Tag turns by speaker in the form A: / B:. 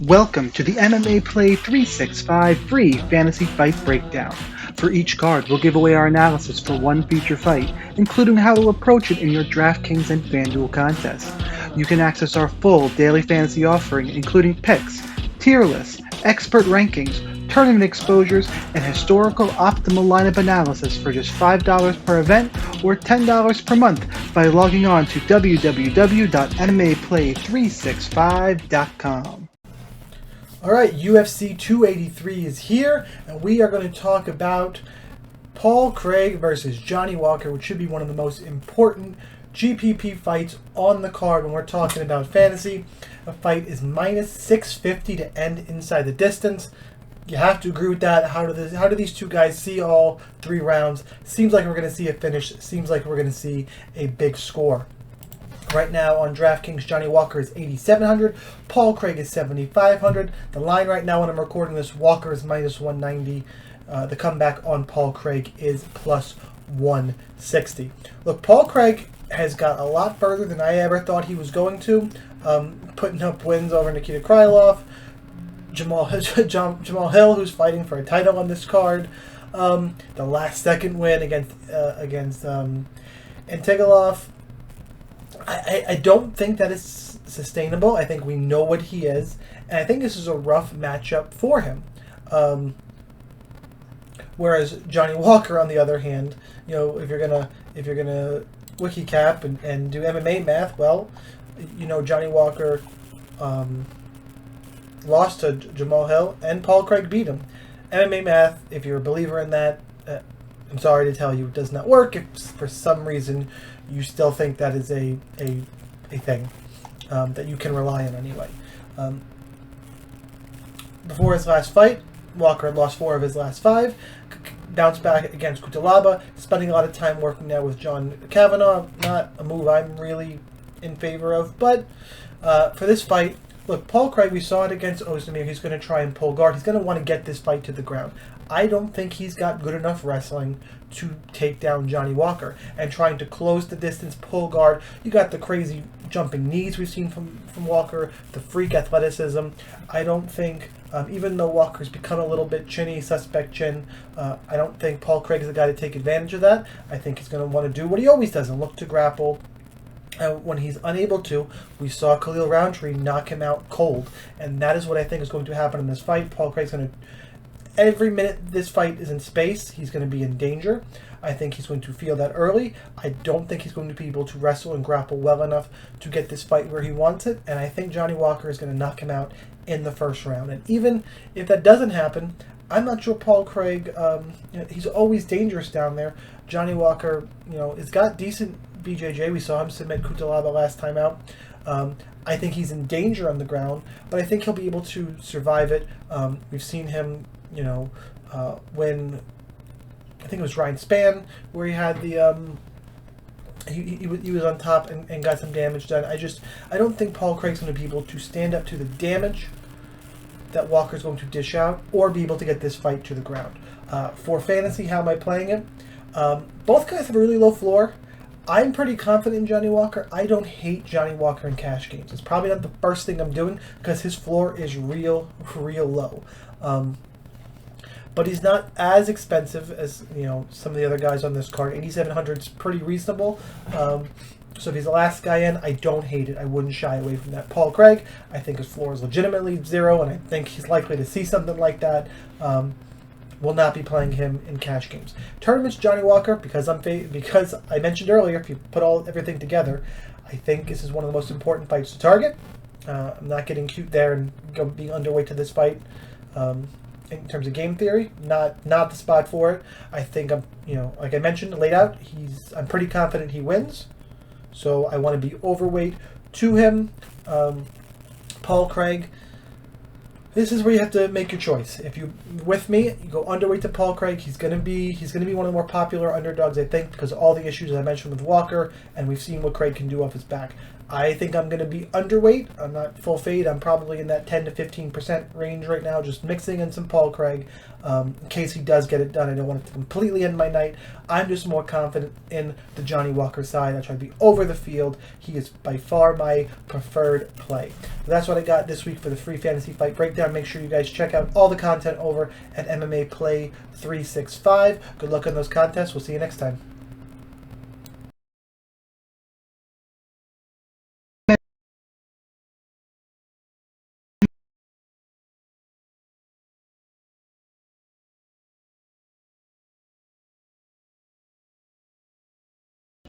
A: Welcome to the MMAPlay 365 free fantasy fight breakdown. For each card, we'll give away our analysis for one feature fight, including how to approach it in your DraftKings and FanDuel contests. You can access our full daily fantasy offering, including picks, tier lists, expert rankings, tournament exposures, and historical optimal lineup analysis for just $5 per event or $10 per month by logging on to www.mmaplay365.com.
B: Alright, UFC 283 is here, and we are going to talk about Paul Craig versus Johnny Walker, which should be one of the most important GPP fights on the card when we're talking about fantasy. A fight is minus 650 to end inside the distance. You have to agree with that. How do these two guys see all three rounds? Seems like we're going to see a finish. Seems like we're going to see a big score. Right now on DraftKings, Johnny Walker is 8,700. Paul Craig is 7,500. The line right now when I'm recording this, Walker is minus 190. The comeback on Paul Craig is plus 160. Look, Paul Craig has got a lot further than I ever thought he was going to. Putting up wins over Nikita Krylov, Jamal Hill, who's fighting for a title on this card. The last second win against Antigolov. I don't think that is sustainable. I think we know what he is, and I think this is a rough matchup for him. Whereas Johnny Walker, on the other hand, you know, if you're gonna wiki cap and do MMA math, well, you know, Johnny Walker lost to Jamal Hill, and Paul Craig beat him. MMA math, if you're a believer in that, I'm sorry to tell you, it does not work. If for some reason you still think that is a thing that you can rely on anyway. Before his last fight, Walker had lost 4 of his last 5. Bounced back against Kutalaba, spending a lot of time working now with John Kavanagh. Not a move I'm really in favor of, but for this fight, look, Paul Craig, we saw it against Ozdemir. He's going to try and pull guard. He's going to want to get this fight to the ground. I don't think he's got good enough wrestling to take down Johnny Walker. And trying to close the distance, pull guard. You got the crazy jumping knees we've seen from Walker, the freak athleticism. I don't think, even though Walker's become a little bit chinny, suspect chin, I don't think Paul Craig is the guy to take advantage of that. I think he's going to want to do what he always does and look to grapple. When he's unable to, we saw Khalil Roundtree knock him out cold. And that is what I think is going to happen in this fight. Paul Craig's going to, every minute this fight is in space, he's going to be in danger. I think he's going to feel that early. I don't think he's going to be able to wrestle and grapple well enough to get this fight where he wants it. And I think Johnny Walker is going to knock him out in the first round. And even if that doesn't happen, I'm not sure Paul Craig, he's always dangerous down there. Johnny Walker, you know, has got decent BJJ. We saw him submit Kutalaba last time out. I think he's in danger on the ground, but I think he'll be able to survive it. We've seen him, you know, when I think it was Ryan Spann, where he had the he was on top and got some damage done. I don't think Paul Craig's going to be able to stand up to the damage that Walker's going to dish out, or be able to get this fight to the ground. For fantasy, how am I playing it? Both guys have a really low floor. I'm pretty confident in Johnny Walker. I don't hate Johnny Walker in cash games. It's probably not the first thing I'm doing because his floor is real low. But he's not as expensive as, you know, some of the other guys on this card. 8,700 is pretty reasonable. So if he's the last guy in, I don't hate it. I wouldn't shy away from that. Paul Craig, I think his floor is legitimately 0, and I think he's likely to see something like that. Will not be playing him in cash games. Tournaments, Johnny Walker, because I mentioned earlier, if you put everything together, I think this is one of the most important fights to target. I'm not getting cute there and being underweight to this fight. In terms of game theory, not the spot for it. I think like I mentioned, laid out, I'm pretty confident he wins. So I want to be overweight to him. Paul Craig, this is where you have to make your choice. If you with me, you go underweight to Paul Craig. He's gonna be one of the more popular underdogs, I think, because of all the issues that I mentioned with Walker, and we've seen what Craig can do off his back. I think I'm going to be underweight. I'm not full fade. I'm probably in that 10 to 15% range right now, just mixing in some Paul Craig in case he does get it done. I don't want it to completely end my night. I'm just more confident in the Johnny Walker side. I try to be over the field. He is by far my preferred play. So that's what I got this week for the free fantasy fight breakdown. Make sure you guys check out all the content over at MMAPlay 365. Good luck on those contests. We'll see you next time.